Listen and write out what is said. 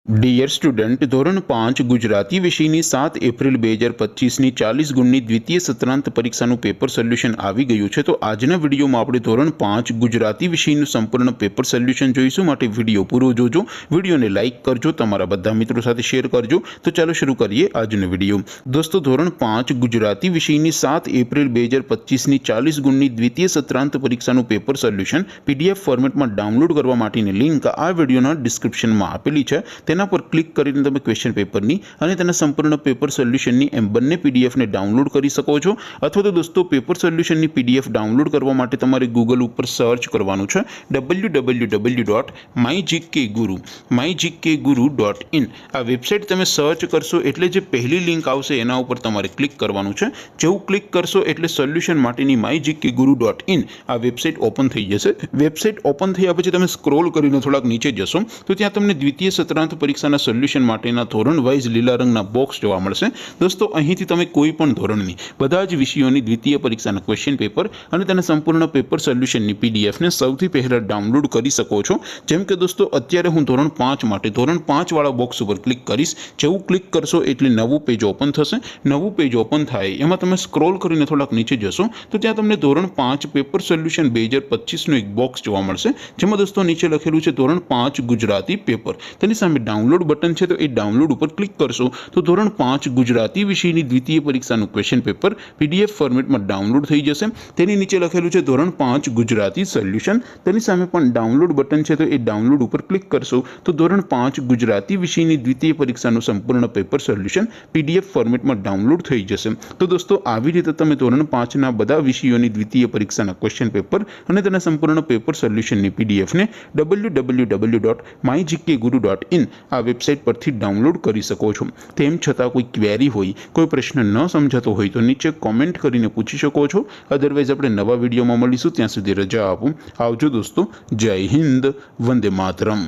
Dear student, ધોરણ 5 ગુજરાતી વિષયની 7 April 2025ની 40 ગુણની દ્વિતીય સત્રાંત પરીક્ષાનું પેપર સોલ્યુશન આવી ગયું છે। તો આજના વિડીયોમાં આપણે ધોરણ 5 ગુજરાતી વિષયનું સંપૂર્ણ પેપર સોલ્યુશન જોઈશું, માટે વિડીયો પૂરો જોજો, વિડીયોને લાઇક કરજો, તમારા બધા મિત્રો સાથે શેર કરજો। તો ચાલો શરૂ કરીએ આજનો વિડીયો। દોસ્તો, ધોરણ 5 ગુજરાતી વિષયની 7 એપ્રિલ 2025ની 40 ગુણની દ્વિતીય સત્રાંત પરીક્ષાનું પેપર સોલ્યુશન પીડીએફ ફોર્મેટમાં ડાઉનલોડ કરવા માટેની લિંક આ વિડીયોના ડિસ્ક્રિપ્શનમાં આપેલી છે। તેના પર ક્લિક કરીને તમે ક્વેશ્ચન પેપરની અને તેના સંપૂર્ણ પેપર સોલ્યુશનની એમ બંને પીડીએફને ડાઉનલોડ કરી શકો છો। અથવા તો દોસ્તો, પેપર સોલ્યુશનની પીડીએફ ડાઉનલોડ કરવા માટે તમારે ગૂગલ ઉપર સર્ચ કરવાનું છે www.mygkguru.in। આ વેબસાઇટ તમે સર્ચ કરશો એટલે જે પહેલી લિંક આવશે એના ઉપર તમારે ક્લિક કરવાનું છે। જેવું ક્લિક કરશો એટલે સોલ્યુશન માટેની mygkguru.in આ વેબસાઇટ ઓપન થઈ જશે। વેબસાઇટ ઓપન થયા પછી તમે સ્ક્રોલ કરીને થોડાક નીચે જશો તો ત્યાં તમને દ્વિતીય સત્રાંત પરીક્ષાના સોલ્યુશન માટેના ધોરણ વાઇઝ લીલા રંગના બોક્સ જોવા મળશે। દોસ્તો, અહીંથી તમે કોઈ પણ ધોરણની બધા જ વિષયોની દ્વિતીય પરીક્ષાના ક્વેશ્ચન પેપર અને તેના સંપૂર્ણ પેપર સોલ્યુશનની પીડીએફને સૌથી પહેલાં ડાઉનલોડ કરી શકો છો। જેમ કે દોસ્તો, અત્યારે હું ધોરણ 5 માટે ધોરણ 5 વાળા બોક્સ ઉપર ક્લિક કરીશ। જેવું ક્લિક કરશો એટલે નવું પેજ ઓપન થશે। નવું પેજ ઓપન થાય એમાં તમે સ્ક્રોલ કરીને થોડાક નીચે જશો તો ત્યાં તમને ધોરણ 5 પેપર સોલ્યુશન 2025નું એક બોક્સ જોવા મળશે, જેમાં દોસ્તો નીચે લખેલું છે ધોરણ 5 ગુજરાતી પેપર। તેની સામે ડાઉનલોડ બટન છે, તો એ ડાઉનલોડ ઉપર ક્લિક કરશો તો ધોરણ 5 ગુજરાતી વિષયની દ્વિતીય પરીક્ષાનું ક્વેશ્ચન પેપર પીડીએફ ફોર્મેટમાં ડાઉનલોડ થઈ જશે। તેની નીચે લખેલું છે ધોરણ 5 ગુજરાતી સોલ્યુશન, તેની સામે પણ ડાઉનલોડ બટન છે, તો એ ડાઉનલોડ ઉપર ક્લિક કરશો તો ધોરણ 5 ગુજરાતી વિષયની દ્વિતીય પરીક્ષાનું સંપૂર્ણ પેપર સોલ્યુશન પીડીએફ ફોર્મેટમાં ડાઉનલોડ થઈ જશે। તો દોસ્તો, આવી રીતે તમે ધોરણ 5ના બધા વિષયોની દ્વિતીય પરીક્ષાના ક્વેશ્ચન પેપર અને તેના સંપૂર્ણ પેપર સોલ્યુશનની પીડીએફને www.mygkguru.in આ વેબસાઇટ પરથી ડાઉનલોડ કરી શકો છો। તેમ છતાં કોઈ ક્વેરી હોય, કોઈ પ્રશ્ન ન સમજાતો હોય તો નીચે કોમેન્ટ કરીને પૂછી શકો છો। અધરવાઇઝ આપણે નવા વિડીયોમાં મળીશું, ત્યાં સુધી રજા આપો। આવજો દોસ્તો, જય હિન્દ, વંદે માતરમ।